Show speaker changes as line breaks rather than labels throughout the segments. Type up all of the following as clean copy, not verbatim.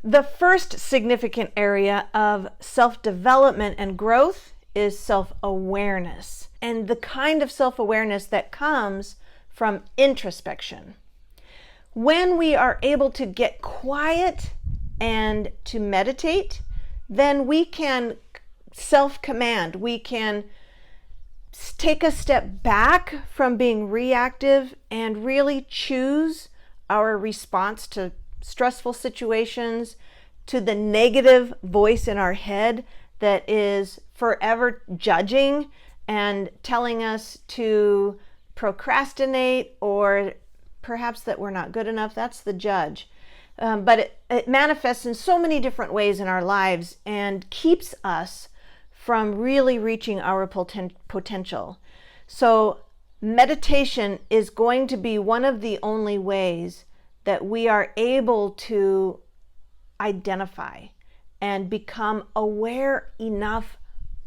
The first significant area of self-development and growth is self-awareness, and the kind of self-awareness that comes from introspection. When we are able to get quiet and to meditate, then we can self-command. We can take a step back from being reactive and really choose our response to stressful situations, to the negative voice in our head that is forever judging and telling us to procrastinate, or perhaps that we're not good enough. That's the judge. But it manifests in so many different ways in our lives and keeps us from really reaching our potential. So meditation is going to be one of the only ways that we are able to identify and become aware enough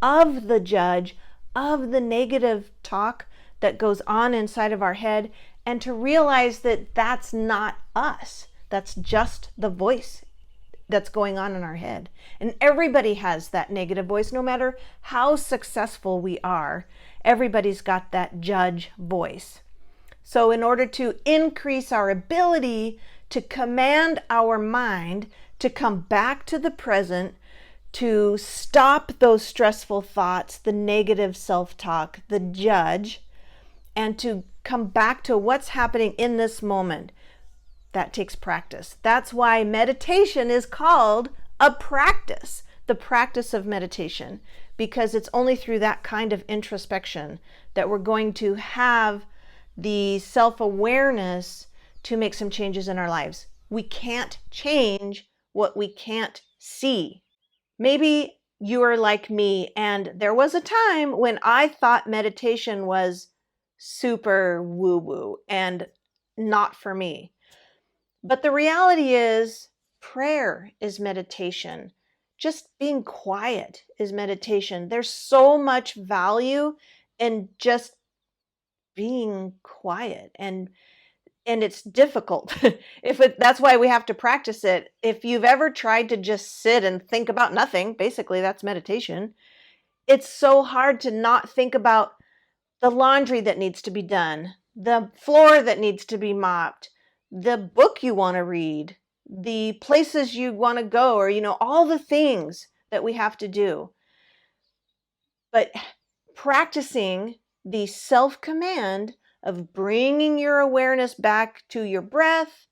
of the judge, of the negative talk that goes on inside of our head, and to realize that that's not us. That's just the voice that's going on in our head. And everybody has that negative voice, no matter how successful we are. Everybody's got that judge voice. So in order to increase our ability to command our mind, to come back to the present, to stop those stressful thoughts, the negative self-talk, the judge, and to come back to what's happening in this moment, that takes practice. That's why meditation is called a practice, the practice of meditation, because it's only through that kind of introspection that we're going to have the self-awareness to make some changes in our lives. We can't change what we can't see. Maybe you are like me, and there was a time when I thought meditation was super woo-woo and not for me. But the reality is, prayer is meditation. Just being quiet is meditation. There's so much value in just being quiet, and it's difficult. That's why we have to practice it. If you've ever tried to just sit and think about nothing, basically that's meditation. It's so hard to not think about the laundry that needs to be done, the floor that needs to be mopped, the book you want to read, the places you want to go, or all the things that we have to do. But practicing the self-command of bringing your awareness back to your breath,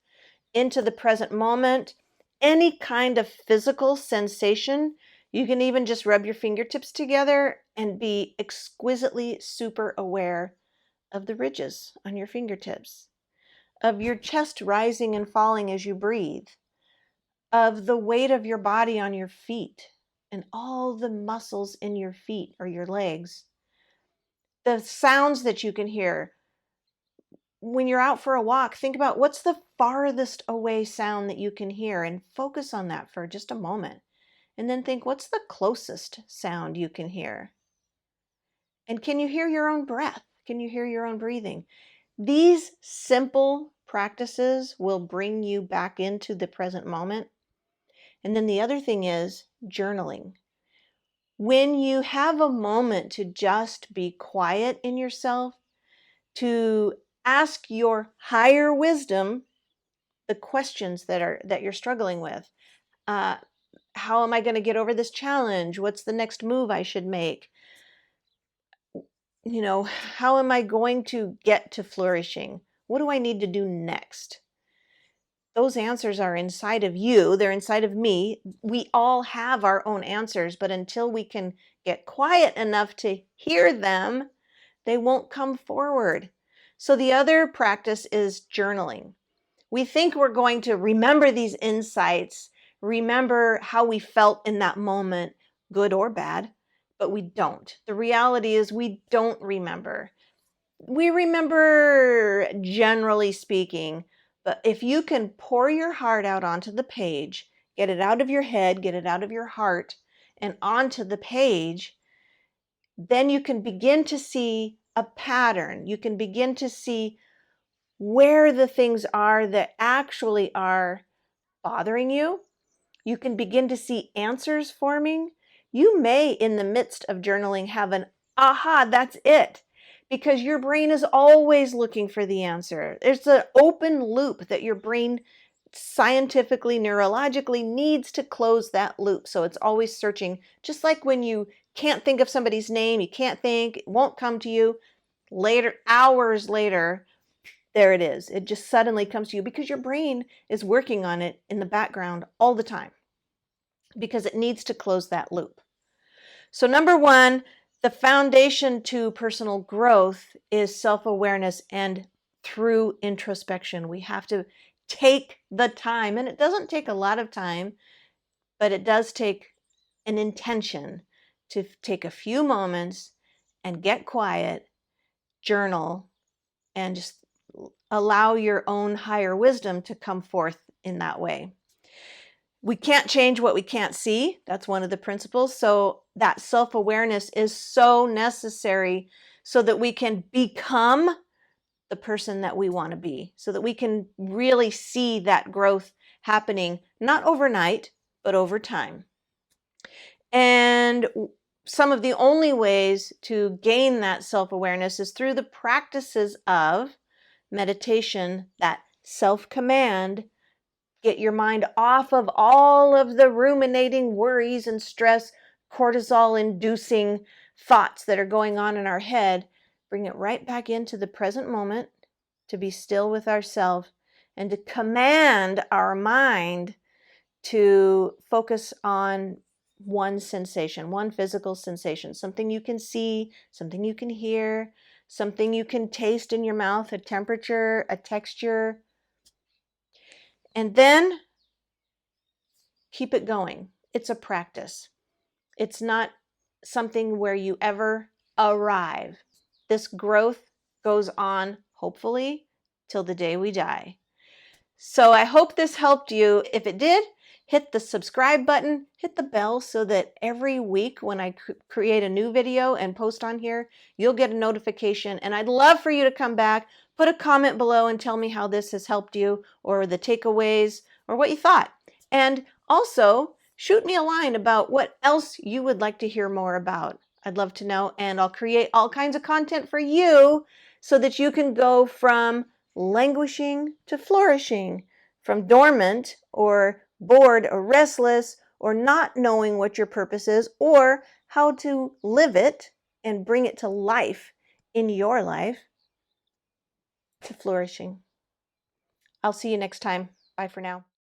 into the present moment, any kind of physical sensation. You can even just rub your fingertips together and be exquisitely super aware of the ridges on your fingertips, of your chest rising and falling as you breathe, of the weight of your body on your feet and all the muscles in your feet or your legs, the sounds that you can hear. When you're out for a walk, think about what's the farthest away sound that you can hear and focus on that for just a moment. And then think, what's the closest sound you can hear? And can you hear your own breath? Can you hear your own breathing? These simple practices will bring you back into the present moment. And then the other thing is journaling. When you have a moment to just be quiet in yourself, to ask your higher wisdom the questions that you're struggling with. How am I going to get over this challenge? What's the next move I should make? How am I going to get to flourishing? What do I need to do next? Those answers are inside of you. They're inside of me. We all have our own answers, but until we can get quiet enough to hear them, they won't come forward. So the other practice is journaling. We think we're going to remember these insights, remember how we felt in that moment, good or bad, but we don't. The reality is we don't remember. We remember, generally speaking, but if you can pour your heart out onto the page, get it out of your head, get it out of your heart, and onto the page, then you can begin to see a pattern. You can begin to see where the things are that actually are bothering you, You can begin to see answers forming. You may, in the midst of journaling, have an aha, that's it, because your brain is always looking for the answer. There's an open loop that your brain scientifically, neurologically needs to close that loop. So it's always searching, just like when you can't think of somebody's name, you can't think, it won't come to you. Later, hours later, there it is. It just suddenly comes to you because your brain is working on it in the background all the time because it needs to close that loop. So number one, the foundation to personal growth is self-awareness, and through introspection. We have to take the time, and it doesn't take a lot of time, but it does take an intention to take a few moments and get quiet, journal, and just allow your own higher wisdom to come forth in that way. We can't change what we can't see. That's one of the principles. So that self-awareness is so necessary so that we can become the person that we want to be, so that we can really see that growth happening, not overnight, but over time. And some of the only ways to gain that self-awareness is through the practices of meditation, that self-command. Get your mind off of all of the ruminating worries and stress, cortisol-inducing thoughts that are going on in our head. Bring it right back into the present moment, to be still with ourselves, and to command our mind to focus on one sensation, one physical sensation, something you can see, something you can hear, something you can taste in your mouth, a temperature, a texture. And then keep it going. It's a practice. It's not something where you ever arrive. This growth goes on, hopefully, till the day we die. So I hope this helped you. If it did, hit the subscribe button, hit the bell so that every week when I create a new video and post on here, you'll get a notification. And I'd love for you to come back, put a comment below and tell me how this has helped you, or the takeaways, or what you thought. And also, shoot me a line about what else you would like to hear more about. I'd love to know, and I'll create all kinds of content for you so that you can go from languishing to flourishing, from dormant or bored or restless or not knowing what your purpose is or how to live it and bring it to life in your life, to flourishing. I'll see you next time. Bye for now.